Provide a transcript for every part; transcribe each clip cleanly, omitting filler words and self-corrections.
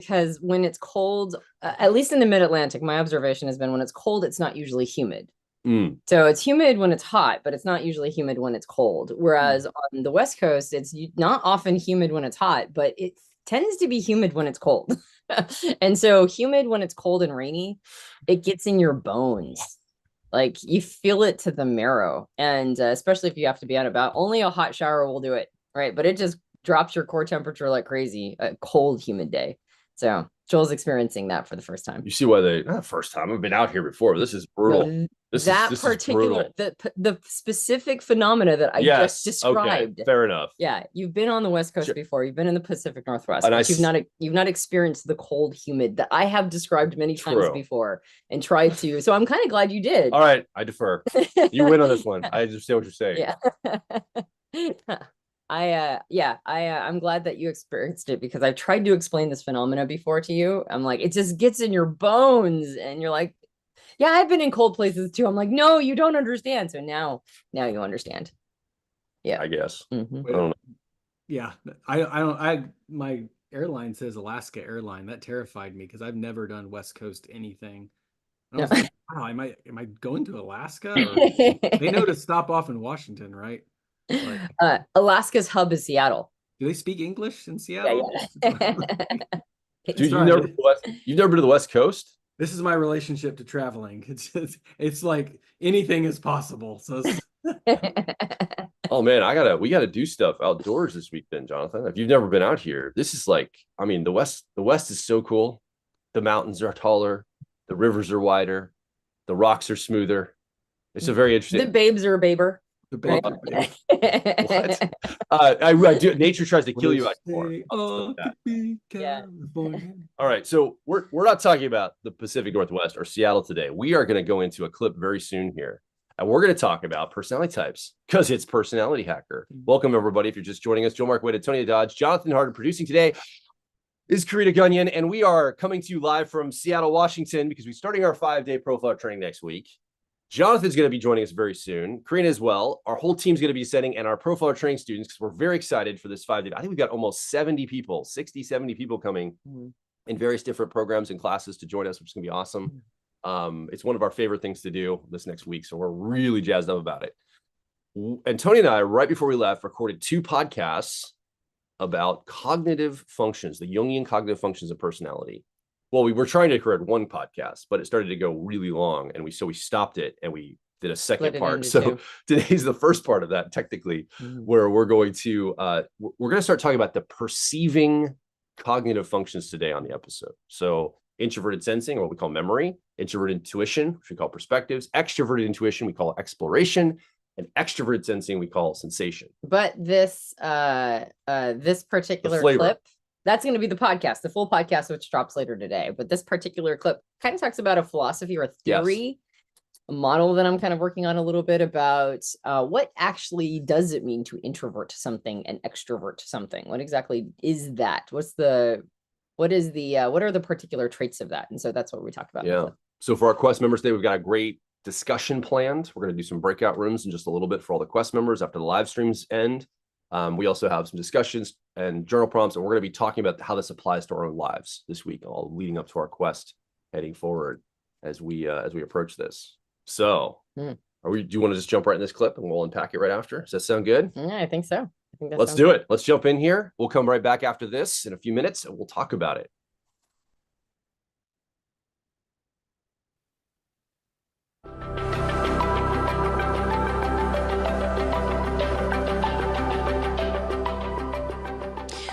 because when it's cold, at least in the mid-Atlantic, my observation has been when it's cold, it's not usually humid. So it's humid when it's hot, but it's not usually humid when it's cold. Whereas on the West Coast, it's not often humid when it's hot, but it tends to be humid when it's cold. And so humid when it's cold and rainy, it gets in your bones. Like you feel it to the marrow. And especially if you have to be out and about, only a hot shower will do it, right? But it just drops your core temperature like crazy, a cold, humid day. So Joel's experiencing that for the first time. You see why not first time. I've been out here before. This is brutal. No, this is particular, the specific phenomena that I just described. Okay, fair enough. Yeah, you've been on the West Coast before. You've been in the Pacific Northwest, but you've not experienced the cold, humid that I have described many times before and tried to. So I'm kind of glad you did. All right, I defer. You win on this one. I understand what you're saying. Yeah. I'm glad that you experienced it because I've tried to explain this phenomena before to you. I'm like, it just gets in your bones, and you're like, yeah, I've been in cold places too. I'm like, no, you don't understand. So now you understand. Yeah, I guess. Mm-hmm. I don't know. Yeah, my airline says Alaska Airline. That terrified me because I've never done West Coast anything. And I was like, wow, am I going to Alaska? They know to stop off in Washington, right? Like, Alaska's hub is Seattle. Do they speak English in Seattle? Yeah. Dude, you've never been to the West Coast? This is my relationship to traveling. It's like anything is possible. So oh man, we gotta do stuff outdoors this week then, Jonathan. If you've never been out here, this is like, I mean, the West is so cool. The mountains are taller, the rivers are wider, the rocks are smoother. It's a very interesting. The babes are a baber. The babe. What? I do. Nature tries to kill you out more. Yeah. All right, so we're not talking about the Pacific Northwest or Seattle today. We are going to go into a clip very soon here, and we're going to talk about personality types because it's Personality Hacker. Welcome everybody. If you're just joining us, Joel Mark Witt, Antonia Dodge, Jonathan Harden producing today is Karita Gunyon, and we are coming to you live from Seattle, Washington, because we're starting our 5-day profile training next week. Jonathan's going to be joining us very soon. Karina as well. Our whole team's going to be sending, and our profile training students, because we're very excited for this 5-day. I think we've got almost 70 people, 60, 70 people coming in various different programs and classes to join us, which is going to be awesome. It's one of our favorite things to do this next week, so we're really jazzed up about it. And Tony and I, right before we left, recorded 2 podcasts about cognitive functions, the Jungian cognitive functions of personality. Well, we were trying to record 1 podcast, but it started to go really long, and we stopped it and we did a second part. So today's the first part of that, technically, where we're going to start talking about the perceiving cognitive functions today on the episode. So introverted sensing, or what we call memory, introverted intuition, which we call perspectives, extroverted intuition, we call exploration, and extroverted sensing, we call sensation. But this particular clip, that's going to be the podcast, the full podcast, which drops later today. But this particular clip kind of talks about a philosophy or a theory, a model that I'm kind of working on a little bit about what actually does it mean to introvert something and extrovert something? What exactly is that? What are the particular traits of that? And so that's what we talked about. Yeah. So for our Quest members today, we've got a great discussion planned. We're going to do some breakout rooms in just a little bit for all the Quest members after the live streams end. We also have some discussions and journal prompts, and we're going to be talking about how this applies to our own lives this week, all leading up to our quest heading forward as we approach this. So, do you want to just jump right in this clip and we'll unpack it right after? Does that sound good? Yeah, I think so. Let's do it. Let's jump in here. We'll come right back after this in a few minutes, and we'll talk about it.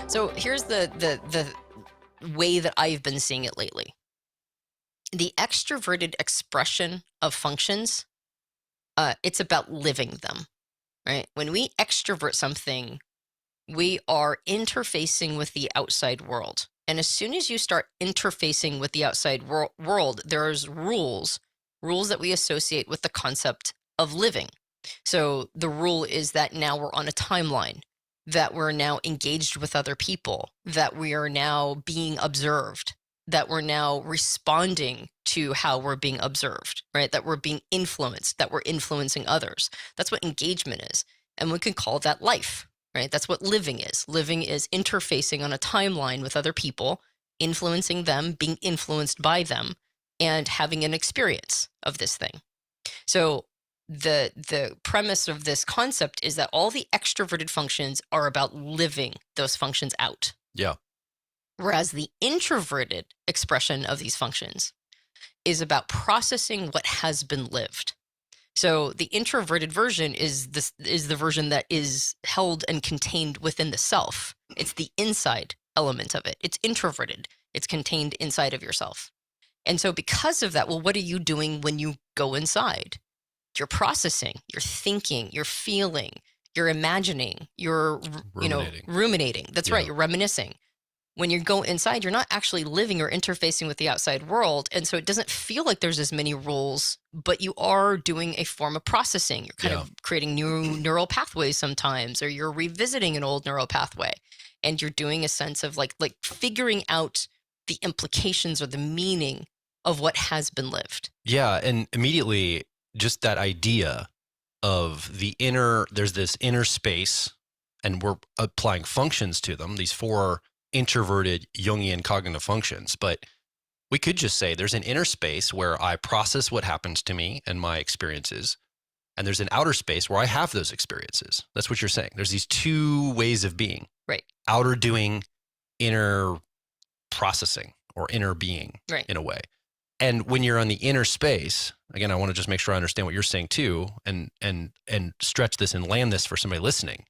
So here's the way that I've been seeing it lately. The extroverted expression of functions, it's about living them, right? When we extrovert something, we are interfacing with the outside world. And as soon as you start interfacing with the outside world, there's rules that we associate with the concept of living. So the rule is that now we're on a timeline, that we're now engaged with other people, that we are now being observed, that we're now responding to how we're being observed, right? That we're being influenced, that we're influencing others. That's what engagement is. And we can call that life, right? That's what living is. Living is interfacing on a timeline with other people influencing them, being influenced by them, and having an experience of this thing. So the premise of this concept is that all the extroverted functions are about living those functions out. Yeah. Whereas the introverted expression of these functions is about processing what has been lived. So the introverted version is the version that is held and contained within the self. It's the inside element of it. It's introverted. It's contained inside of yourself. And so because of that, well, what are you doing when you go inside? You're processing, you're thinking, you're feeling, you're imagining, you're ruminating. That's right. You're reminiscing. When you go inside, you're not actually living or interfacing with the outside world. And so it doesn't feel like there's as many rules, but you are doing a form of processing. You're kind of creating new neural pathways sometimes, or you're revisiting an old neural pathway. And you're doing a sense of like figuring out the implications or the meaning of what has been lived. Yeah. And immediately, just that idea of there's this inner space, and we're applying functions to them, these 4 introverted Jungian cognitive functions. But we could just say there's an inner space where I process what happens to me and my experiences. And there's an outer space where I have those experiences. That's what you're saying. There's these 2 ways of being. Right. Outer doing, inner processing, or inner being, right, in a way. And when you're on the inner space, again, I want to just make sure I understand what you're saying too, and stretch this and land this for somebody listening.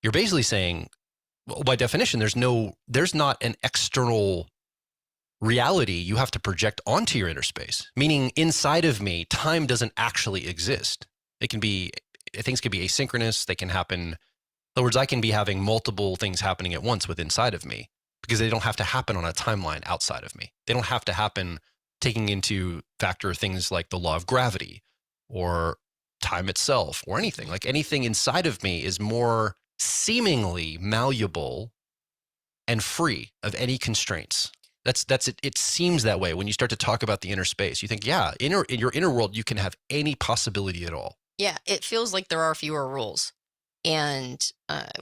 You're basically saying, well, by definition, there's not an external reality you have to project onto your inner space. Meaning, inside of me, time doesn't actually exist. Things can be asynchronous. They can happen. In other words, I can be having multiple things happening at once within inside of me, because they don't have to happen on a timeline outside of me. They don't have to happen taking into factor things like the law of gravity or time itself or anything. Like anything inside of me is more seemingly malleable and free of any constraints. That's it. It seems that way when you start to talk about the inner space. You think, in your inner world, you can have any possibility at all. Yeah, it feels like there are fewer rules. And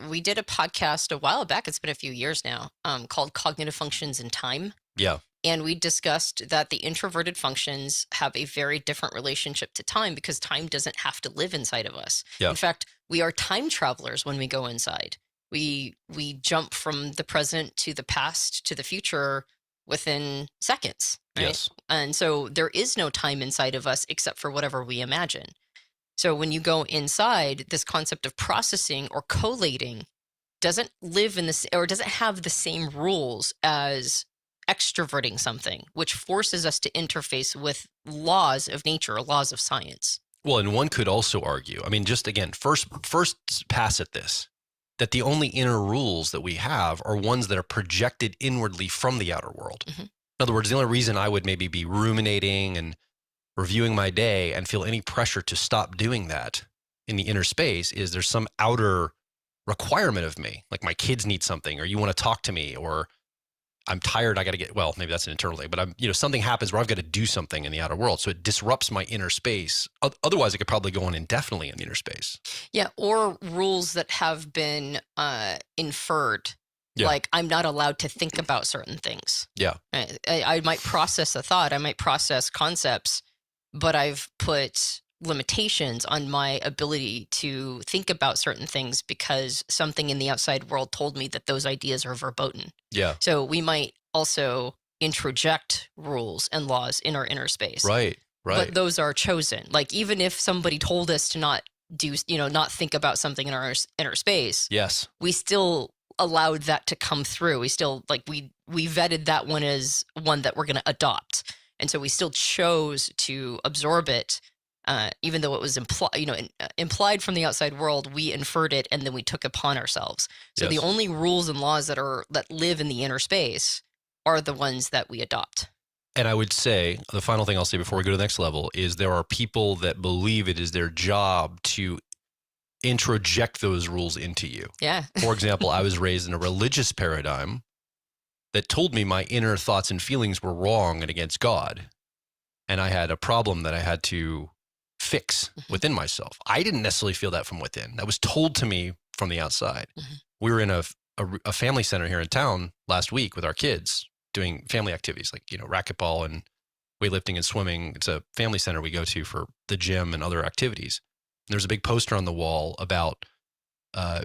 we did a podcast a while back, it's been a few years now, called Cognitive Functions in Time. Yeah. And we discussed that the introverted functions have a very different relationship to time, because time doesn't have to live inside of us. Yeah. In fact, we are time travelers when we go inside. We jump from the present to the past to the future within seconds. Right? Yes. And so there is no time inside of us except for whatever we imagine. So when you go inside, this concept of processing or collating doesn't live in this, or doesn't have the same rules as extroverting something, which forces us to interface with laws of nature, or laws of science. Well, and one could also argue, I mean, just again, first pass at this, that the only inner rules that we have are ones that are projected inwardly from the outer world. Mm-hmm. In other words, the only reason I would maybe be ruminating and reviewing my day and feel any pressure to stop doing that in the inner space is there's some outer requirement of me, like my kids need something, or you want to talk to me, or I'm tired, I got to get, well, maybe that's an internal thing, but something happens where I've got to do something in the outer world. So it disrupts my inner space. Otherwise, it could probably go on indefinitely in the inner space. Yeah, or rules that have been inferred. Yeah. Like I'm not allowed to think about certain things. Yeah. I might process a thought, I might process concepts, but I've put limitations on my ability to think about certain things because something in the outside world told me that those ideas are verboten. Yeah. So we might also introject rules and laws in our inner space. Right. But those are chosen. Like even if somebody told us to not do, not think about something in our inner space. Yes. We still allowed that to come through. We still we vetted that one as one that we're going to adopt. And so we still chose to absorb it. Even though it was implied from the outside world, we inferred it and then we took upon ourselves. So The only rules and laws that live in the inner space are the ones that we adopt. And I would say the final thing I'll say before we go to the next level is there are people that believe it is their job to introject those rules into you. Yeah. For example, I was raised in a religious paradigm that told me my inner thoughts and feelings were wrong and against God. And I had a problem that I had to fix within myself. I didn't necessarily feel that from within. That was told to me from the outside. Mm-hmm. We were in a family center here in town last week with our kids, doing family activities like, racquetball and weightlifting and swimming. It's a family center we go to for the gym and other activities. And there's a big poster on the wall about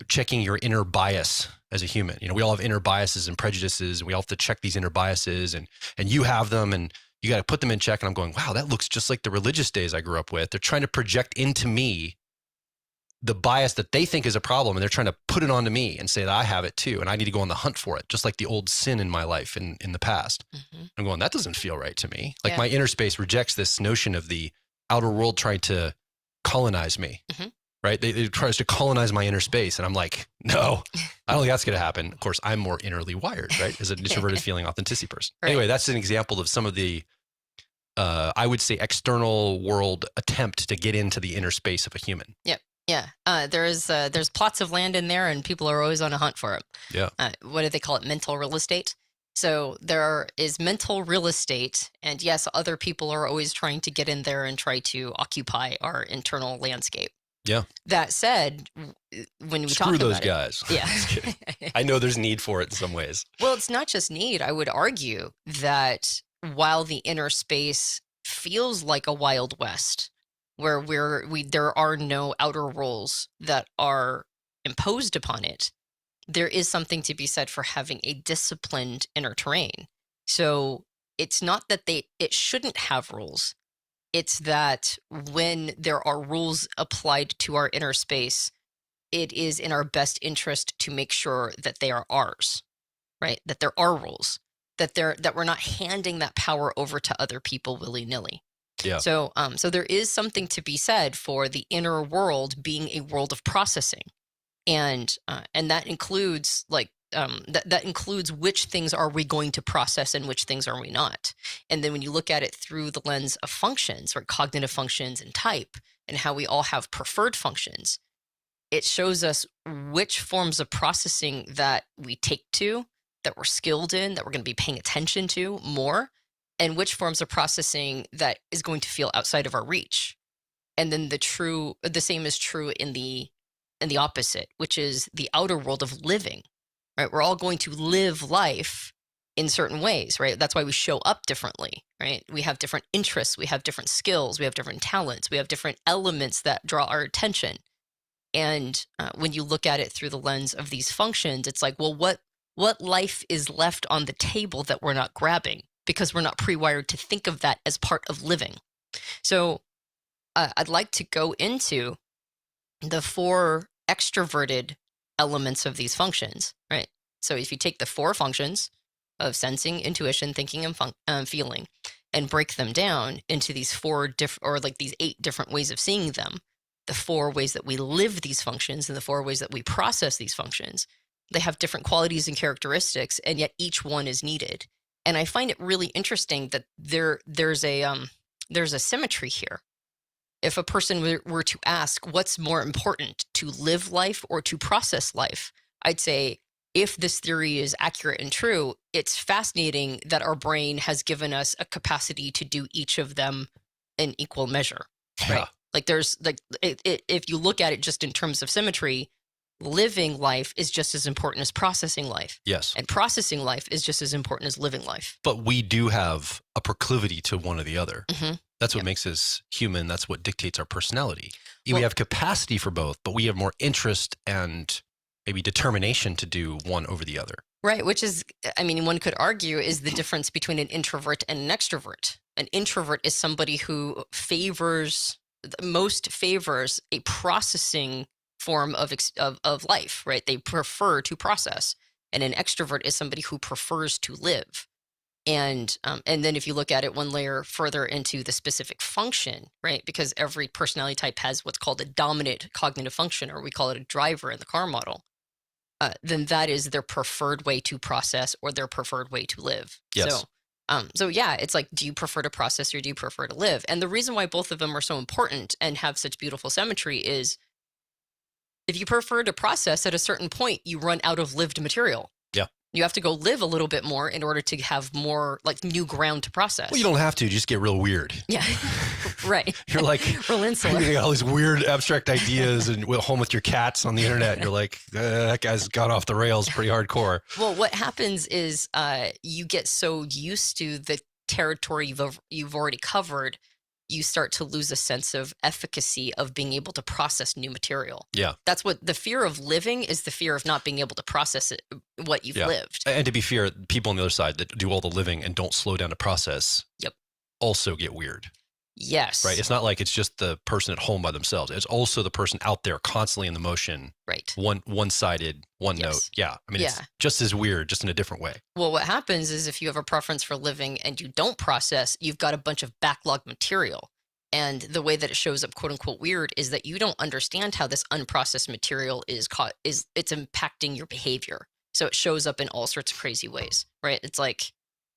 checking your inner bias as a human. We all have inner biases and prejudices, and we all have to check these inner biases, and you have them, and you got to put them in check. And I'm going, wow, that looks just like the religious days I grew up with. They're trying to project into me the bias that they think is a problem, and they're trying to put it onto me and say that I have it too, and I need to go on the hunt for it, just like the old sin in my life in the past. Mm-hmm. I'm going, that doesn't feel right to me. Like my inner space rejects this notion of the outer world trying to colonize me. Mm-hmm. Right? They tries to colonize my inner space. And I'm like, no, I don't think that's going to happen. Of course, I'm more innerly wired, right? As an introverted feeling authenticity person. Right. Anyway, that's an example of some of the, I would say, external world attempt to get into the inner space of a human. Yep. Yeah. There's plots of land in there, and people are always on a hunt for it. Yeah. What do they call it? Mental real estate. So there is mental real estate. And yes, other people are always trying to get in there and try to occupy our internal landscape. Yeah. That said, when we talk Screw about those guys. Yeah. Just kidding. I know there's need for it in some ways. Well, it's not just need. I would argue that while the inner space feels like a Wild West, where there are no outer rules that are imposed upon it, there is something to be said for having a disciplined inner terrain. So it's not that it shouldn't have rules. It's that when there are rules applied to our inner space, it is in our best interest to make sure that they are ours, right? That there are rules, that we're not handing that power over to other people willy-nilly. Yeah. So there is something to be said for the inner world being a world of processing, and that includes that includes which things are we going to process and which things are we not. And then when you look at it through the lens of functions, or cognitive functions and type, and how we all have preferred functions, it shows us which forms of processing that we take to, that we're skilled in, that we're going to be paying attention to more, and which forms of processing that is going to feel outside of our reach. And then the same is true in the opposite, which is the outer world of living. Right? We're all going to live life in certain ways, right? That's why we show up differently, right? We have different interests, we have different skills, we have different talents, we have different elements that draw our attention. And when you look at it through the lens of these functions, it's like, well, what life is left on the table that we're not grabbing, because we're not pre-wired to think of that as part of living. So I'd like to go into the 4 extroverted elements of these functions, right? So if you take the 4 functions of sensing, intuition, thinking, and feeling, and break them down into these 4 these 8 different ways of seeing them, the 4 ways that we live these functions and the 4 ways that we process these functions, they have different qualities and characteristics, and yet each one is needed. And I find it really interesting that there's a symmetry here. If a person were to ask what's more important, to live life or to process life, I'd say, if this theory is accurate and true, it's fascinating that our brain has given us a capacity to do each of them in equal measure, right? Like if you look at it just in terms of symmetry, living life is just as important as processing life. Yes. And processing life is just as important as living life. But we do have a proclivity to one or the other. Mm-hmm. That's what makes us human. That's what dictates our personality. We have capacity for both, but we have more interest and maybe determination to do one over the other. Right, which is, one could argue, is the difference between an introvert and an extrovert. An introvert is somebody who most favors a processing form of life, right? They prefer to process. And an extrovert is somebody who prefers to live. And then if you look at it one layer further into the specific function, right? Because every personality type has what's called a dominant cognitive function, or we call it a driver in the car model. Then that is their preferred way to process or their preferred way to live. Yes. So yeah, it's like, do you prefer to process or do you prefer to live? And the reason why both of them are so important and have such beautiful symmetry is, if you prefer to process, at a certain point, you run out of lived material. Yeah. You have to go live a little bit more in order to have more like new ground to process. Well, you don't have to. You just get real weird. Yeah, right. You're like, real insular. You got all these weird abstract ideas and home with your cats on the internet. You're like, that guy's got off the rails pretty hardcore. Well, what happens is you get so used to the territory you've already covered, you start to lose a sense of efficacy of being able to process new material. Yeah. That's what the fear of living is, the fear of not being able to process it, what you've lived. And to be fair, people on the other side that do all the living and don't slow down to process also get weird. Yes. Right. It's not like it's just the person at home by themselves. It's also the person out there constantly in the motion. Right. One-sided, one note. Yeah. I mean, it's just as weird, just in a different way. Well, what happens is if you have a preference for living and you don't process, you've got a bunch of backlog material. And the way that it shows up, quote unquote, weird is that you don't understand how this unprocessed material it's impacting your behavior. So it shows up in all sorts of crazy ways, right? It's like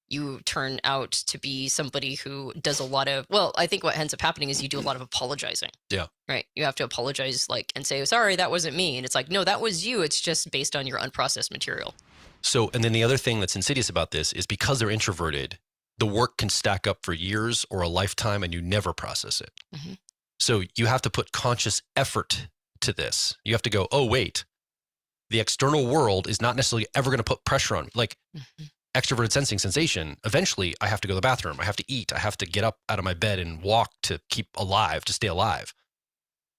you turn out to be somebody who does a lot of, well, I think what ends up happening is you do a lot of apologizing. Yeah. Right. You have to apologize and say, sorry, that wasn't me. And it's like, no, that was you. It's just based on your unprocessed material. So, and then the other thing that's insidious about this is because they're introverted, the work can stack up for years or a lifetime and you never process it. Mm-hmm. So you have to put conscious effort to this. You have to go, oh, wait, the external world is not necessarily ever going to put pressure on me. Like extroverted sensation, eventually I have to go to the bathroom. I have to eat. I have to get up out of my bed and walk to keep alive, to stay alive.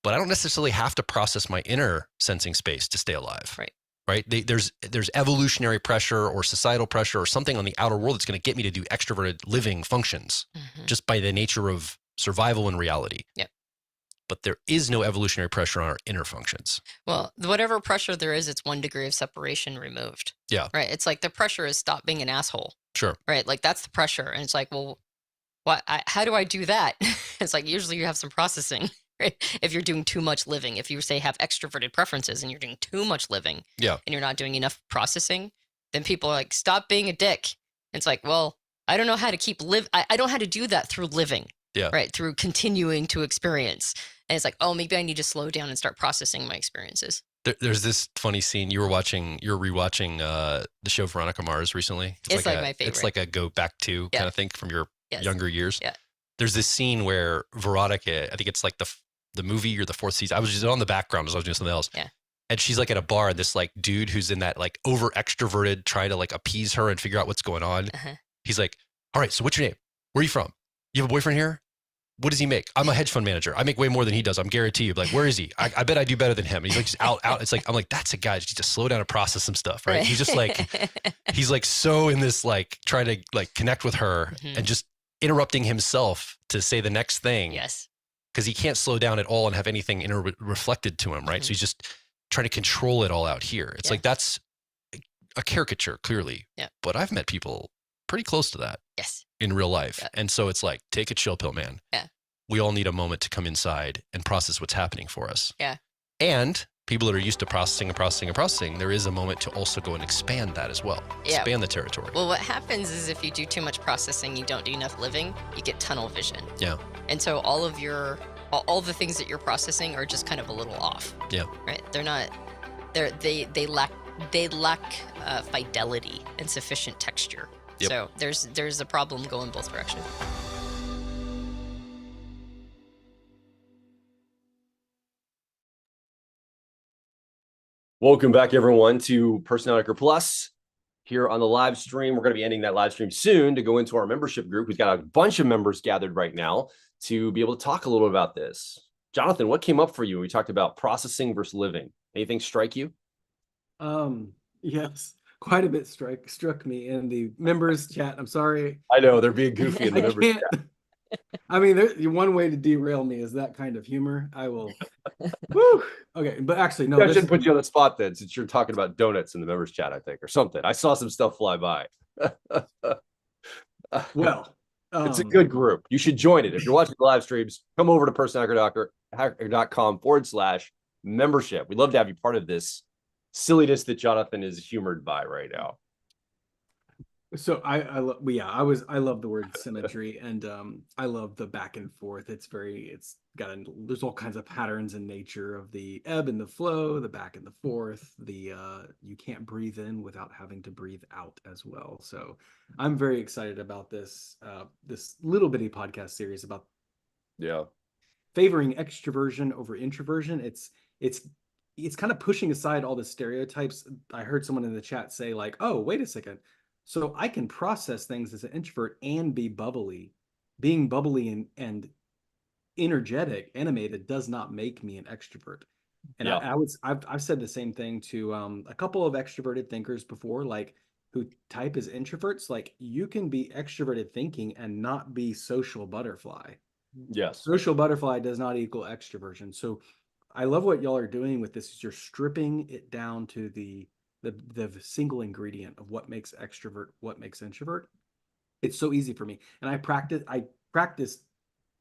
But I don't necessarily have to process my inner sensing space to stay alive. Right. There's evolutionary pressure or societal pressure or something on the outer world that's going to get me to do extroverted living functions just by the nature of survival and reality. Yep. But there is no evolutionary pressure on our inner functions. Well, whatever pressure there is, it's 1 degree of separation removed. Yeah. Right. It's like the pressure is stop being an asshole. Sure. Right. Like that's the pressure. And it's like, well, how do I do that? It's like usually you have some processing. Right? If you're doing too much living, if you say have extroverted preferences and you're doing too much living and you're not doing enough processing, then people are like, stop being a dick. And it's like, well, I don't know how to I don't know how to do that through living. Yeah. Right. Through continuing to experience. And it's like, oh, maybe I need to slow down and start processing my experiences. There's this funny scene. You're rewatching the show Veronica Mars recently. It's like my favorite. It's like a go back to kind of thing from your younger years. Yeah. There's this scene where Veronica, I think it's like the movie or the 4th season. I was just on the background as I was doing something else. Yeah. And she's like at a bar, and this like dude who's in that like over extroverted, trying to like appease her and figure out what's going on. He's like, all right, so what's your name? Where are you from? You have a boyfriend here? What does he make? I'm a hedge fund manager. I make way more than he does. I'm guarantee you. Like, where is he? I bet I do better than him. And he's like, just out. It's like, I'm like, that's a guy just to slow down and process some stuff. Right. He's just like, he's like so in this, like trying to like connect with her and just interrupting himself to say the next thing. Yes. Because he can't slow down at all and have anything reflected to him, right? So he's just trying to control it all out here. It's like that's a caricature, clearly. Yeah. But I've met people pretty close to that. Yes. In real life. Yeah. And so it's like, take a chill pill, man. Yeah. We all need a moment to come inside and process what's happening for us. Yeah. And people that are used to processing, there is a moment to also go and expand that as well. Yeah. Expand the territory. Well, what happens is if you do too much processing, you don't do enough living, you get tunnel vision. Yeah. And so all the things that you're processing are just kind of a little off. Yeah. Right. They lack fidelity and sufficient texture. Yep. So there's a problem going both directions. Welcome back, everyone, to Personality Hacker Plus here on the live stream. We're going to be ending that live stream soon to go into our membership group. We've got a bunch of members gathered right now to be able to talk a little about this. Jonathan, what came up for you when we talked about processing versus living? Anything strike you? Yes, quite a bit struck me in the members chat. I'm sorry. I know they're being goofy in the members chat. I mean, one way to derail me is that kind of humor. I will. Woo. Okay, but actually, no. I shouldn't put you on the spot then, since you're talking about donuts in the members chat, I think, or something. I saw some stuff fly by. Well, it's a good group. You should join it. If you're watching the live streams, come over to personalhacker.com/membership. We'd love to have you part of this silliness that Jonathan is humored by right now. So I love, yeah, I love the word symmetry, and I love the back and forth. There's all kinds of patterns in nature of the ebb and the flow, the back and the forth, you can't breathe in without having to breathe out as well. So I'm very excited about this little bitty podcast series about favoring extroversion over introversion. It's kind of pushing aside all the stereotypes. I heard someone in the chat say like, "Oh, wait a second. So I can process things as an introvert and be bubbly. Being bubbly and energetic, animated does not make me an extrovert." And I've said the same thing to a couple of extroverted thinkers before, like who type as introverts. Like, you can be extroverted thinking and not be social butterfly. Yes. Social butterfly does not equal extroversion. So I love what y'all are doing with this. You're stripping it down to the single ingredient of what makes extrovert, what makes introvert. It's so easy for me. And I practiced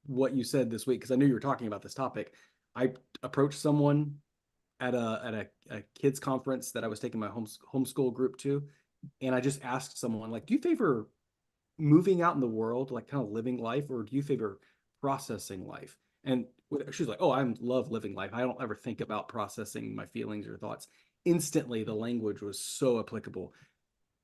what you said this week because I knew you were talking about this topic. I approached someone at a kids conference that I was taking my homeschool group to, and I just asked someone like, "Do you favor moving out in the world, like kind of living life, or do you favor processing life?" And she was like, "Oh, I love living life. I don't ever think about processing my feelings or thoughts." Instantly, the language was so applicable.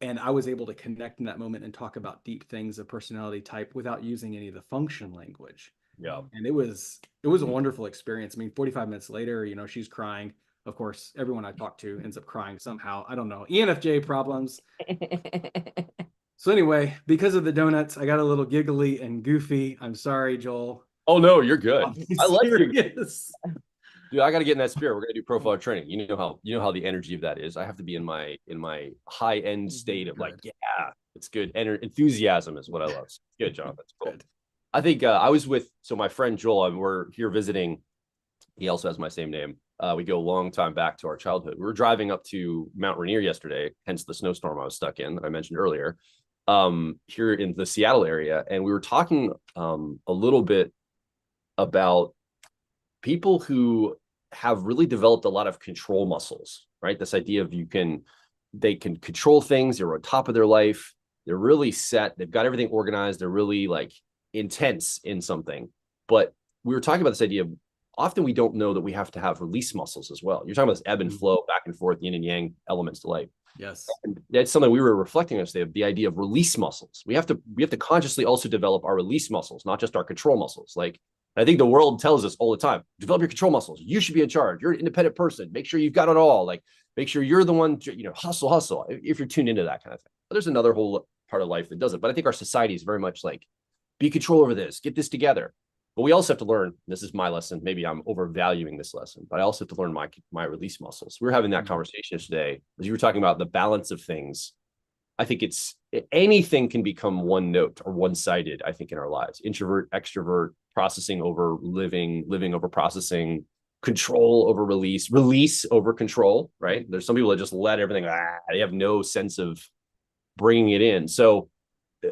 And I was able to connect in that moment and talk about deep things of personality type without using any of the function language. Yeah. And it was a wonderful experience. I mean, 45 minutes later, she's crying. Of course, everyone I talk to ends up crying somehow. I don't know. ENFJ problems. So anyway, because of the donuts, I got a little giggly and goofy. I'm sorry, Joel. Oh no, you're good. I like you. Dude, I got to get in that spirit. We're gonna do profile training. You know how the energy of that is. I have to be in my high end state of like, yeah, it's good. Enthusiasm is what I love. Good, Jonathan. That's cool. Good. I think I was with my friend Joel, and we're here visiting. He also has my same name. We go a long time back to our childhood. We were driving up to Mount Rainier yesterday, hence the snowstorm I was stuck in that I mentioned earlier, here in the Seattle area, and we were talking a little bit about people who have really developed a lot of control muscles, right? This idea of they can control things. They're on top of their life. They're really set. They've got everything organized. They're really like intense in something. But we were talking about this idea of often we don't know that we have to have release muscles as well. You're talking about this ebb and flow, back and forth, yin and yang elements to life. Yes. And that's something we were reflecting on today, of the idea of release muscles. We have to consciously also develop our release muscles, not just our control muscles. Like, I think the world tells us all the time, develop your control muscles. You should be in charge. You're an independent person. Make sure you've got it all. Like, make sure you're the one, hustle, if you're tuned into that kind of thing. But there's another whole part of life that doesn't. But I think our society is very much like, be control over this, get this together. But we also have to learn, this is my lesson, maybe I'm overvaluing this lesson, but I also have to learn my release muscles. We were having that conversation yesterday, as you were talking about the balance of things. I think anything can become one note or one-sided, I think, in our lives. Introvert, extrovert, processing over living over processing, control over release over control, right? There's some people that just let everything, they have no sense of bringing it in. So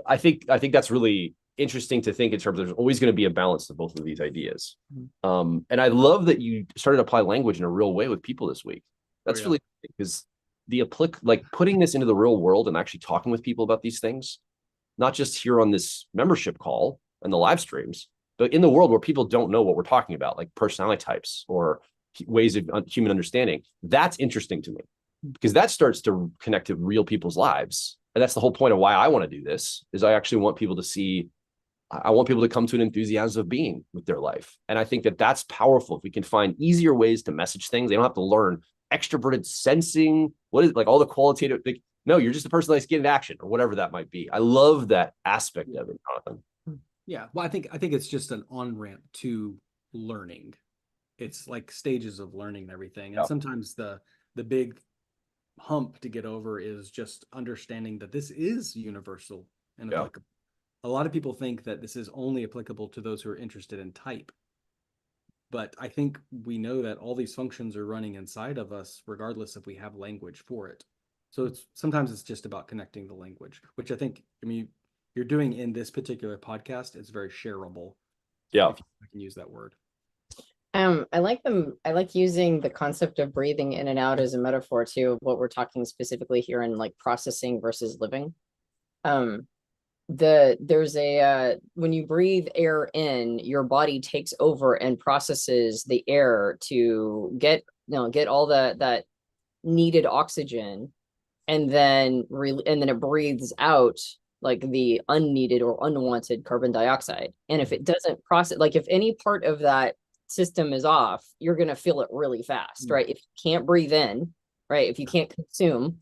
I think that's really interesting to think in terms of there's always going to be a balance to both of these ideas. And I love that you started to apply language in a real way with people this week. That's really, because like putting this into the real world and actually talking with people about these things, not just here on this membership call and the live streams, but in the world where people don't know what we're talking about, like personality types or ways of human understanding. That's interesting to me because that starts to connect to real people's lives. And that's the whole point of why I want to do this, is I actually want people to see, I want people to come to an enthusiasm of being with their life. And I think that that's powerful. If we can find easier ways to message things, they don't have to learn extroverted sensing, what is like all the qualitative, like, no, you're just a person that's getting action or whatever that might be. I love that aspect of it, Jonathan. Yeah. Well, I think it's just an on-ramp to learning. It's like stages of learning and everything. And sometimes the big hump to get over is just understanding that this is universal and applicable. A lot of people think that this is only applicable to those who are interested in type. But I think we know that all these functions are running inside of us, regardless if we have language for it. So sometimes it's just about connecting the language, which I think, you're doing in this particular podcast. It's very shareable. Yeah. If I can use that word. I like using the concept of breathing in and out as a metaphor too, of what we're talking specifically here in like processing versus living. there's a when you breathe air in, your body takes over and processes the air to get all that needed oxygen, and then it breathes out like the unneeded or unwanted carbon dioxide. And if it doesn't process, like if any part of that system is off, you're going to feel it really fast, right? If you can't breathe in, right? If you can't consume,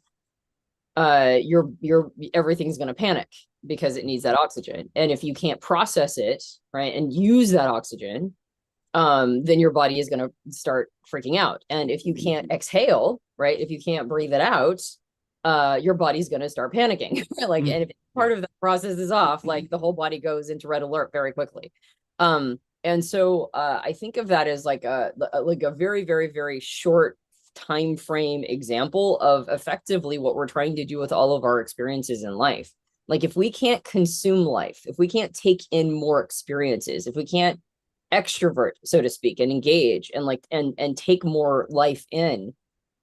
everything's going to panic because it needs that oxygen. And if you can't process it, right, and use that oxygen, then your body is going to start freaking out. And if you can't exhale, right, if you can't breathe it out, your body's going to start panicking. Like, and if part of the process is off, like the whole body goes into red alert very quickly. And so I think of that as like a very, very, very short time frame example of effectively what we're trying to do with all of our experiences in life. Like if we can't consume life, if we can't take in more experiences, if we can't extrovert, so to speak, and engage and like and take more life in,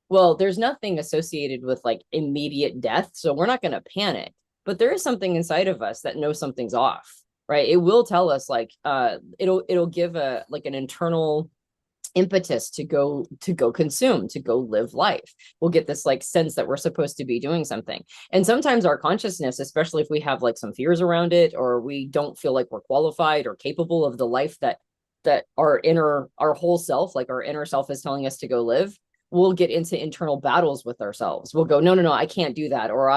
well, there's nothing associated with like immediate death, so we're not going to panic, but there is something inside of us that knows something's off, right? It will tell us like it'll give a like an internal impetus to go consume, to go live life. We'll get this like sense that we're supposed to be doing something. And sometimes our consciousness, especially if we have like some fears around it, or we don't feel like we're qualified or capable of the life that our whole self, like our inner self, is telling us to go live, we'll get into internal battles with ourselves. We'll go, no, I can't do that. Or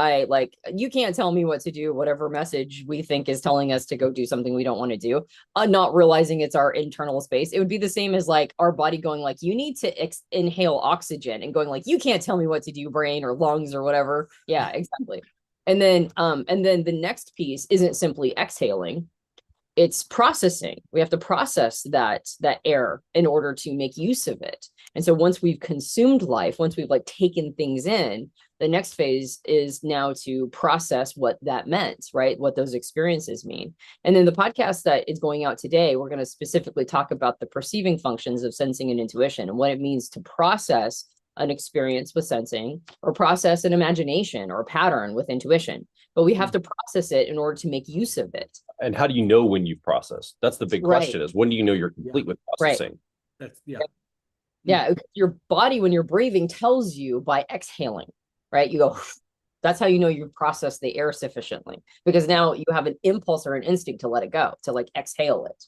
you can't tell me what to do, whatever message we think is telling us to go do something we don't want to do, not realizing it's our internal space. It would be the same as like our body going like, you need to inhale oxygen, and going like, you can't tell me what to do, brain or lungs or whatever. Yeah, exactly. And then the next piece isn't simply exhaling. It's processing. We have to process that air in order to make use of it. And so once we've consumed life, once we've like taken things in, the next phase is now to process what that meant, right? What those experiences mean. And then the podcast that is going out today, we're going to specifically talk about the perceiving functions of sensing and intuition, and what it means to process an experience with sensing, or process an imagination or a pattern with intuition. But we have to process it in order to make use of it. And how do you know when you've processed? That's the big question, is when do you know you're complete with processing? Right. Yeah. Your body, when you're breathing, tells you by exhaling, right? You go, that's how you know you've processed the air sufficiently, because now you have an impulse or an instinct to let it go, to like exhale it.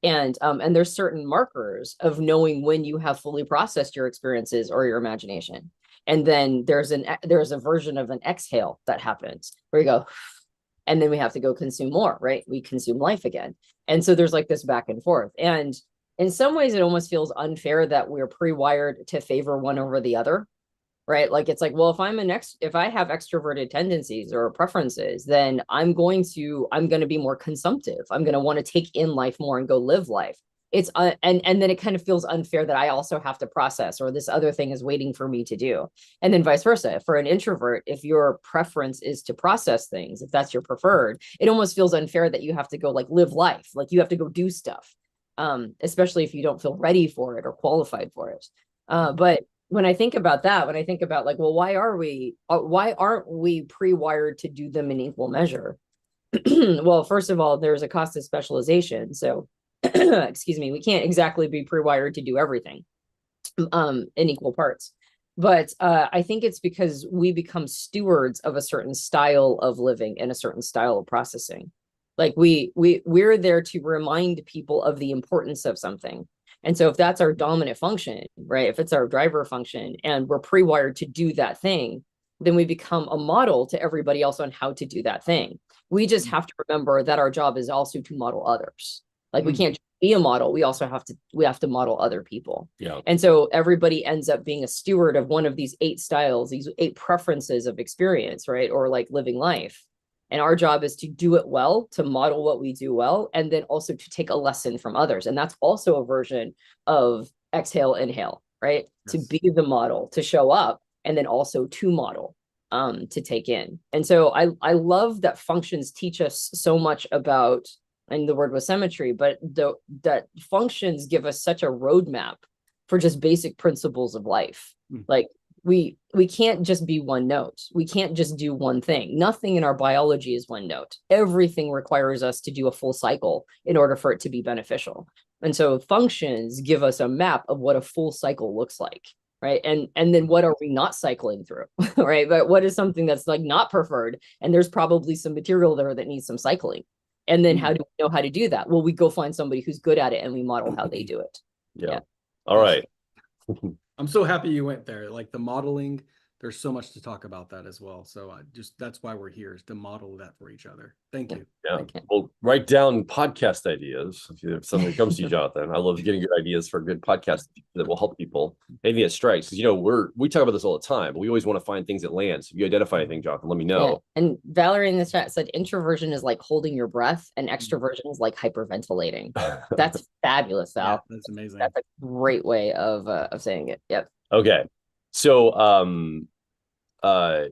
And there's certain markers of knowing when you have fully processed your experiences or your imagination. And then there's a version of an exhale that happens where you go, and then we have to go consume more, right? We consume life again. And so there's like this back and forth. And in some ways, it almost feels unfair that we're pre-wired to favor one over the other, right? Like, it's like, well, if I have extroverted tendencies or preferences, then I'm going to be more consumptive. I'm going to want to take in life more and go live life. It's and then it kind of feels unfair that I also have to process, or this other thing is waiting for me to do. And then vice versa. For an introvert, if your preference is to process things, if that's your preferred, it almost feels unfair that you have to go like live life, like you have to go do stuff, especially if you don't feel ready for it or qualified for it. But when I think about that, when I think about like, well, why aren't we pre-wired to do them in equal measure? Well, first of all, there's a cost of specialization. So excuse me, we can't exactly be pre-wired to do everything in equal parts. But I think it's because we become stewards of a certain style of living and a certain style of processing. Like we're there to remind people of the importance of something. And so if that's our dominant function, right, if it's our driver function and we're pre-wired to do that thing, then we become a model to everybody else on how to do that thing. We just have to remember that our job is also to model others. Like we can't be a model. We also have to model other people. Yeah. And so everybody ends up being a steward of one of these 8 styles, these 8 preferences of experience, right? Or like living life. And our job is to do it well, to model what we do well, and then also to take a lesson from others. And that's also a version of exhale, inhale, right? Yes. To be the model, to show up, and then also to model, to take in. And so I love that functions teach us so much about, and the word was symmetry, but that functions give us such a roadmap for just basic principles of life. Like we can't just be one note. We can't just do one thing. Nothing in our biology is one note. Everything requires us to do a full cycle in order for it to be beneficial. And so functions give us a map of what a full cycle looks like, right? And then what are we not cycling through, right? But what is something that's like not preferred? And there's probably some material there that needs some cycling. And then how do we know how to do that? Well, we go find somebody who's good at it and we model how they do it. Yeah. All right. I'm so happy you went there. Like the modeling, there's so much to talk about that as well. So that's why we're here, is to model that for each other. Thank you. Yeah. Well, write down podcast ideas if something comes to you, Jonathan. I love getting good ideas for good podcasts that will help people. Anything that strikes, because, you know, we talk about this all the time, but we always want to find things that land. So if you identify anything, Jonathan, let me know. Yeah. And Valerie in the chat said introversion is like holding your breath and extroversion is like hyperventilating. That's fabulous, Val. Yeah, that's amazing. That's a great way of saying it. Yep. Okay. So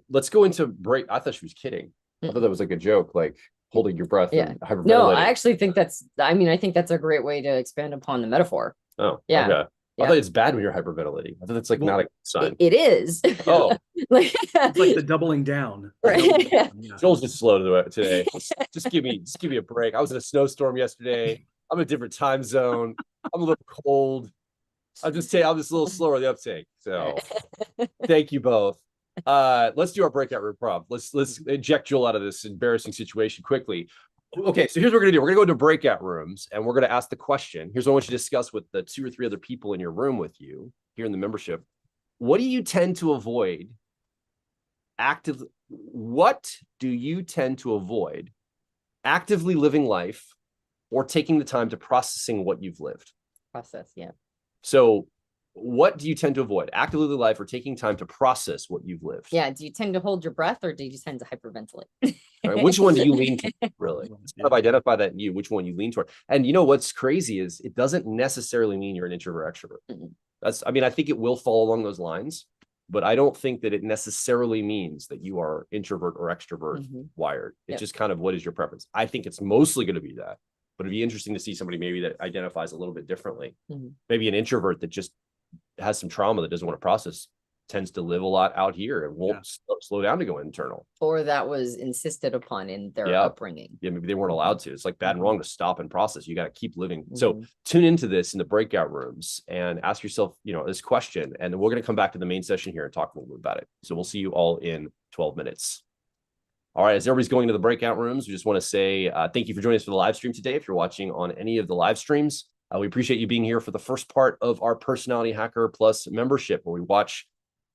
let's go into break. I thought she was kidding. I thought that was like a joke, like holding your breath. Yeah. And hyperventilating. No, I actually think I think that's a great way to expand upon the metaphor. Oh, yeah. Okay. Yeah. I thought it's bad when you're hyperventilating. I thought it's like not a sign. It is. Oh, like, It's like the doubling down. Right. Yeah. Joel's just slow today. Just give me a break. I was in a snowstorm yesterday. I'm in a different time zone. I'm a little cold. I'm just a little slower on the uptake. So thank you both. Let's do our breakout room prompt. Let's eject Joel out of this embarrassing situation quickly. Okay, so here's what we're gonna do. We're gonna go into breakout rooms and we're gonna ask the question. Here's what I want you to discuss with the 2 or 3 other people in your room with you here in the membership. What do you tend to avoid actively actively living life or taking the time to processing what you've lived? Process, yeah. So what do you tend to avoid? Actively living life or taking time to process what you've lived? Yeah. Do you tend to hold your breath or do you tend to hyperventilate? Right, which one do you lean toward, really? Kind of identify that in you, which one you lean toward. And you know what's crazy is it doesn't necessarily mean you're an introvert or extrovert. I think it will fall along those lines, but I don't think that it necessarily means that you are introvert or extrovert wired. It's just kind of what is your preference. I think it's mostly going to be that, but it'd be interesting to see somebody maybe that identifies a little bit differently. Maybe an introvert that just has some trauma that doesn't want to process tends to live a lot out here and won't slow down to go internal. Or that was insisted upon in their upbringing. Yeah, maybe they weren't allowed to. It's like bad and wrong to stop and process. You got to keep living. So tune into this in the breakout rooms and ask yourself, this question. And then we're going to come back to the main session here and talk a little bit about it. So we'll see you all in 12 minutes. All right, as everybody's going to the breakout rooms, we just want to say thank you for joining us for the live stream today. If you're watching on any of the live streams, we appreciate you being here for the first part of our Personality Hacker Plus membership, where we watch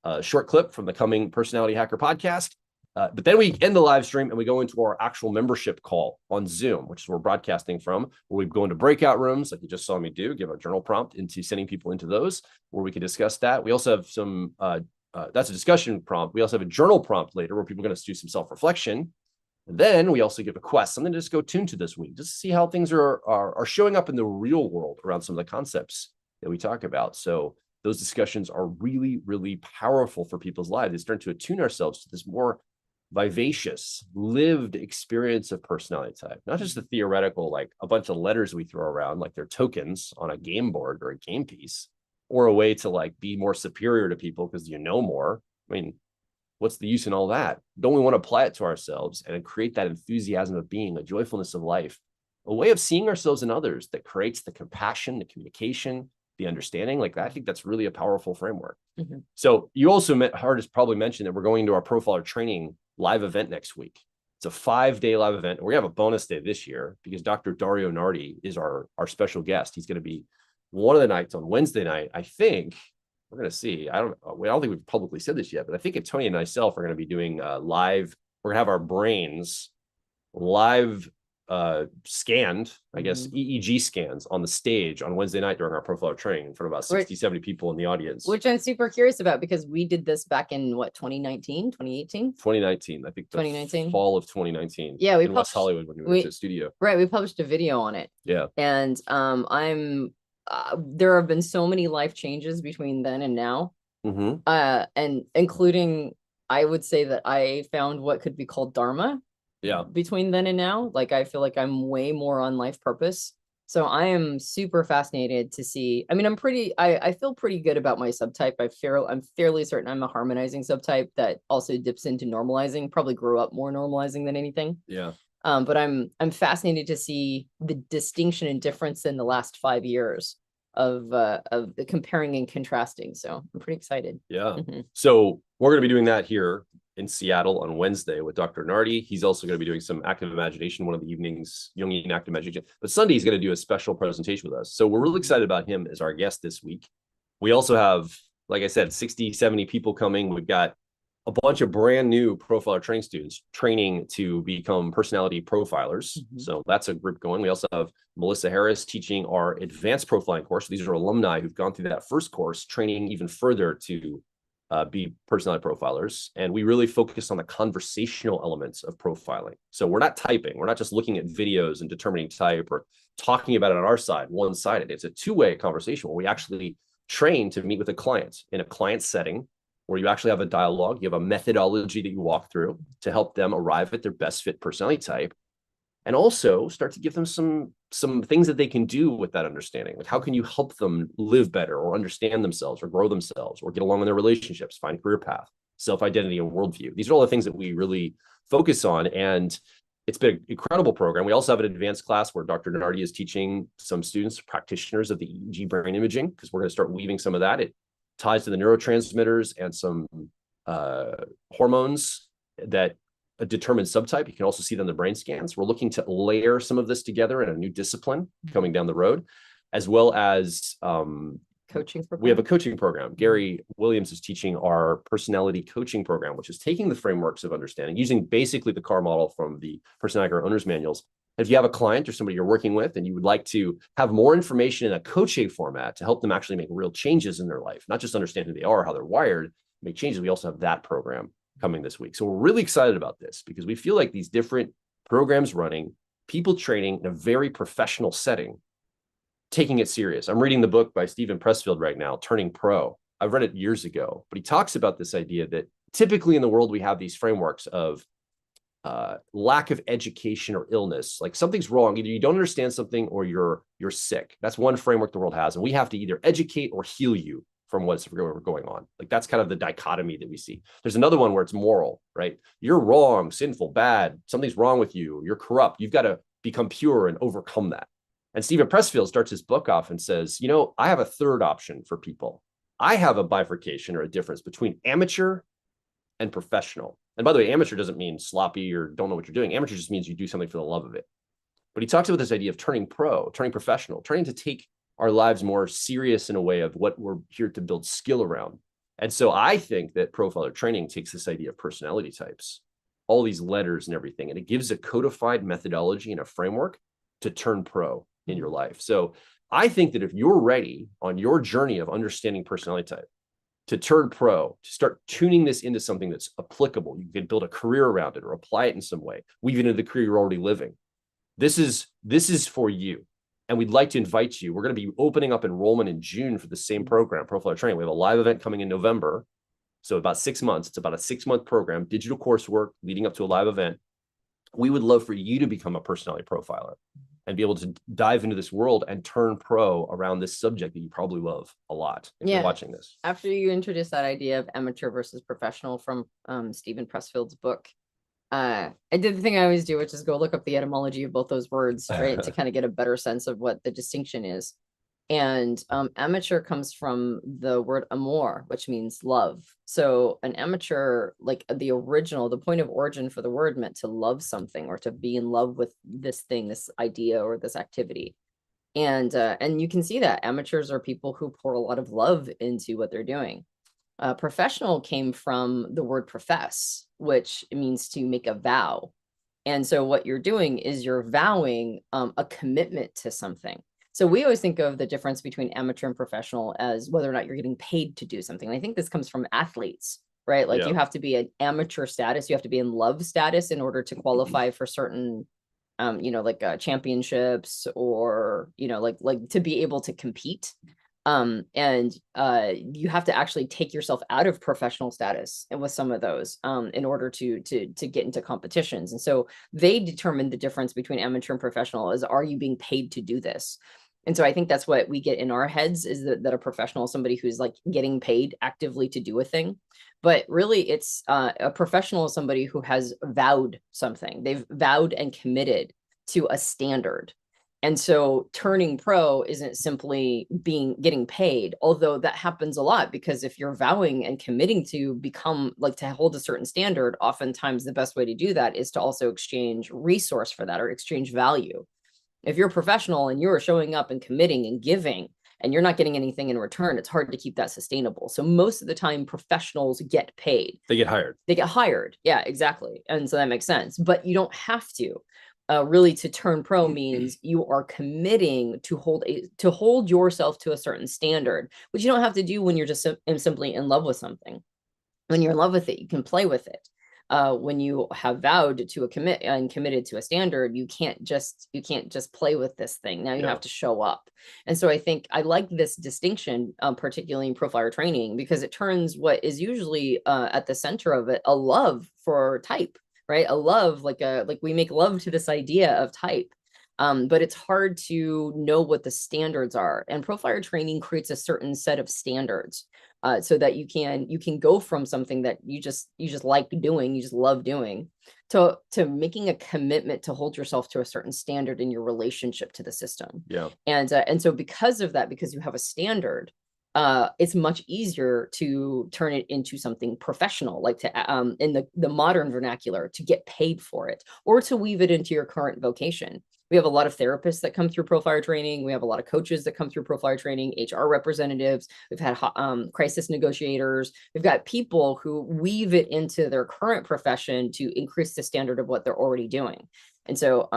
a short clip from the coming Personality Hacker podcast. But then we end the live stream and we go into our actual membership call on Zoom, which is where we're broadcasting from, where we go into breakout rooms like you just saw me do, give a journal prompt into sending people into those where we can discuss that. We also have some, that's a discussion prompt. We also have a journal prompt later where people are going to do some self-reflection. And then we also give a quest, something to just go tune to this week, just to see how things are showing up in the real world around some of the concepts that we talk about. So those discussions are really, really powerful for people's lives. They start to attune ourselves to this more vivacious, lived experience of personality type, not just the theoretical, like a bunch of letters we throw around like they're tokens on a game board or a game piece, or a way to like be more superior to people because you know more. I mean, what's the use in all that? Don't we want to apply it to ourselves and create that enthusiasm of being, a joyfulness of life, a way of seeing ourselves in others that creates the compassion, the communication, the understanding? Like that, I think that's really a powerful framework. So you also heard us probably mention that we're going to our profiler training live event next week. It's a 5-day live event. We're gonna have a bonus day this year because Dr. Dario Nardi is our special guest. He's going to be one of the nights on Wednesday night. I think we're going to see. I don't think we've publicly said this yet, but I think Antonia and myself are going to be doing live. We're going to have our brains live scanned, I guess, EEG scans on the stage on Wednesday night during our profiler training in front of about 60, 70 people in the audience. Which I'm super curious about because we did this back in what, 2019, 2018? 2019, I think. 2019? Fall of 2019. Yeah, we in West Hollywood when we went to the studio. Right, we published a video on it. Yeah. And there have been so many life changes between then and now. And including, I would say that I found what could be called Dharma. Yeah. Between then and now, like I feel like I'm way more on life purpose. So I am super fascinated to see. I mean, I feel pretty good about my subtype. I'm fairly certain I'm a harmonizing subtype that also dips into normalizing, probably grew up more normalizing than anything. Yeah. But I'm fascinated to see the distinction and difference in the last 5 years of the comparing and contrasting. So I'm pretty excited. Yeah. So we're going to be doing that here in Seattle on Wednesday with Dr. Nardi. He's also going to be doing some active imagination one of the evenings, Jungian active imagination. But Sunday he's going to do a special presentation with us. So we're really excited about him as our guest this week. We also have, like I said, 60, 70 people coming. We've got a bunch of brand new profiler training students training to become personality profilers. So that's a group going. We also have Melissa Harris teaching our advanced profiling course. These are alumni who've gone through that first course, training even further to be personality profilers. And we really focus on the conversational elements of profiling. So we're not typing. We're not just looking at videos and determining type or talking about it on our side, one-sided. It's a two-way conversation where we actually train to meet with a client in a client setting where you actually have a dialogue, you have a methodology that you walk through to help them arrive at their best fit personality type, and also start to give them some things that they can do with that understanding. Like, how can you help them live better or understand themselves or grow themselves or get along in their relationships, find a career path, self-identity and worldview. These are all the things that we really focus on. And it's been an incredible program. We also have an advanced class where Dr. Nardi is teaching some students, practitioners of the EEG brain imaging, because we're going to start weaving some of that. It ties to the neurotransmitters and some hormones that determine subtype. You can also see them in the brain scans. We're looking to layer some of this together in a new discipline coming down the road, as well as coaching program. We have a coaching program. Gary Williams is teaching our personality coaching program, which is taking the frameworks of understanding, using basically the CAR model from the personality owner's manuals. If you have a client or somebody you're working with and you would like to have more information in a coaching format to help them actually make real changes in their life, not just understand who they are, how they're wired, make changes, we also have that program coming this week. So we're really excited about this because we feel like these different programs running, people training in a very professional setting, taking it serious. I'm reading the book by Stephen Pressfield right now, Turning Pro. I've read it years ago, but he talks about this idea that typically in the world, we have these frameworks of lack of education or illness. Like something's wrong. Either you don't understand something or you're sick. That's one framework the world has. And we have to either educate or heal you from what's going on. Like that's kind of the dichotomy that we see. There's another one where it's moral, right? You're wrong, sinful, bad. Something's wrong with you. You're corrupt. You've got to become pure and overcome that. And Stephen Pressfield starts his book off and says, you know, I have a third option for people. I have a bifurcation or a difference between amateur and professional. And by the way, amateur doesn't mean sloppy or don't know what you're doing. Amateur just means you do something for the love of it. But he talks about this idea of turning pro, turning professional, turning to take our lives more serious in a way of what we're here to build skill around. And so I think that profiler training takes this idea of personality types, all these letters and everything, and it gives a codified methodology and a framework to turn pro in your life. So I think that if you're ready on your journey of understanding personality type, to turn pro, to start tuning this into something that's applicable, you can build a career around it or apply it in some way, weave it into the career you're already living. This is for you. And we'd like to invite you. We're going to be opening up enrollment in June for the same program, Profiler Training. We have a live event coming in November. So about 6 months. It's about a 6-month program, digital coursework leading up to a live event. We would love for you to become a personality profiler and be able to dive into this world and turn pro around this subject that you probably love a lot if you're watching this. After you introduce that idea of amateur versus professional from Stephen Pressfield's book, I did the thing I always do, which is go look up the etymology of both those words, right, to kind of get a better sense of what the distinction is. And amateur comes from the word amor, which means love. So an amateur, like the point of origin for the word meant to love something or to be in love with this thing, this idea or this activity. And you can see that amateurs are people who pour a lot of love into what they're doing. Professional came from the word profess, which means to make a vow. And so what you're doing is you're vowing a commitment to something. So we always think of the difference between amateur and professional as whether or not you're getting paid to do something. And I think this comes from athletes, right? Like you have to be an amateur status. You have to be in love status in order to qualify for certain, championships or, like to be able to compete. And you have to actually take yourself out of professional status and with some of those in order to get into competitions. And so they determine the difference between amateur and professional is, are you being paid to do this? And so I think that's what we get in our heads, is that a professional is somebody who's like getting paid actively to do a thing. But really, it's a professional is somebody who has vowed something. They've vowed and committed to a standard. And so turning pro isn't simply getting paid, although that happens a lot, because if you're vowing and committing to become like to hold a certain standard, oftentimes the best way to do that is to also exchange resource for that, or exchange value. If you're a professional and you're showing up and committing and giving and you're not getting anything in return, it's hard to keep that sustainable. So most of the time professionals get paid. They get hired. They get hired. Yeah, exactly. And so that makes sense, but you don't have to. Really, to turn pro means you are committing to hold yourself to a certain standard, which you don't have to do when you're just simply in love with something. When you're in love with it, you can play with it. When you have vowed to committed to a standard, you can't just play with this thing. Now you have to show up. And so I think I like this distinction, particularly in profile training, because it turns what is usually at the center of it a love for type. Right? A love, like we make love to this idea of type. But it's hard to know what the standards are. And profiler training creates a certain set of standards so that you can go from something that you just like doing, you just love doing, to making a commitment to hold yourself to a certain standard in your relationship to the system. Yeah. And so because of that, because you have a standard, it's much easier to turn it into something professional, like to in the modern vernacular, to get paid for it, or to weave it into your current vocation. We have a lot of therapists that come through profiler training. We have a lot of coaches that come through profiler training, HR representatives. We've had crisis negotiators. We've got people who weave it into their current profession to increase the standard of what they're already doing. And so,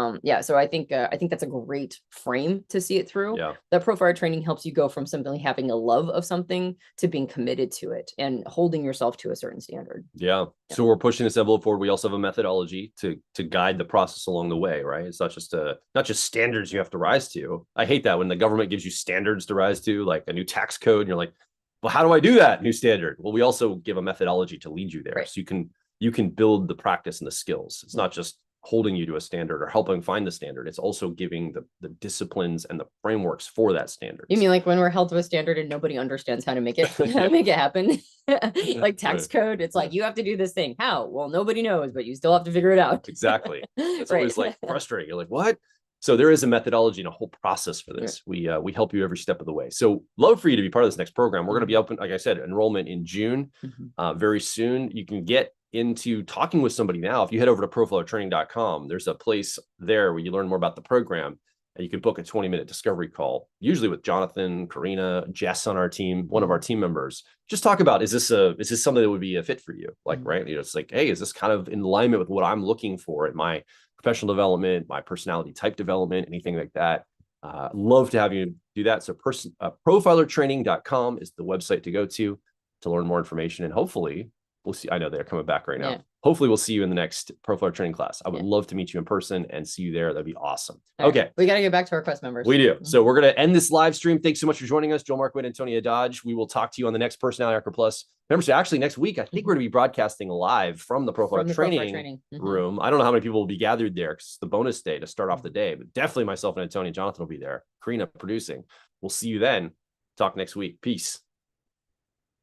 so I think that's a great frame to see it through. Yeah. That profiler training helps you go from simply having a love of something to being committed to it and holding yourself to a certain standard. Yeah. So we're pushing this envelope forward. We also have a methodology to guide the process along the way, right? It's not just standards you have to rise to. I hate that when the government gives you standards to rise to, like a new tax code, and you're like, well, how do I do that new standard? Well, we also give a methodology to lead you there. Right. So you can build the practice and the skills. It's not just holding you to a standard or helping find the standard. It's also giving the disciplines and the frameworks for that standard. You mean like when we're held to a standard and nobody understands how to make it happen? Like tax code, it's like, you have to do this thing. How? Well, nobody knows, but you still have to figure it out. Exactly. It's always like frustrating. You're like, what? So there is a methodology and a whole process for this. Right. We help you every step of the way. So love for you to be part of this next program. We're going to be open, like I said, enrollment in June, very soon. You can get into talking with somebody now. If you head over to profilertraining.com, there's a place there where you learn more about the program, and you can book a 20-minute discovery call, usually with Jonathan, Karina, Jess on our team, one of our team members. Just talk about, is this something that would be a fit for you? Like, right. It's like, hey, is this kind of in alignment with what I'm looking for in my professional development, my personality type development, anything like that? Love to have you do that. So profilertraining.com is the website to go to learn more information, and hopefully we'll see. I know they're coming back right now. Yeah. Hopefully we'll see you in the next profiler training class. I would love to meet you in person and see you there. That'd be awesome. Okay. Right. We got to get back to our Quest members. We do. So we're going to end this live stream. Thanks so much for joining us. Joel, Mark, Witt, Antonia, Dodge. We will talk to you on the next Personality Hacker Plus membership. Actually, next week, I think we're going to be broadcasting live from the profiler training room. I don't know how many people will be gathered there because it's the bonus day to start off the day, but definitely myself and Antonia, Jonathan will be there. Karina producing. We'll see you then. Talk next week. Peace.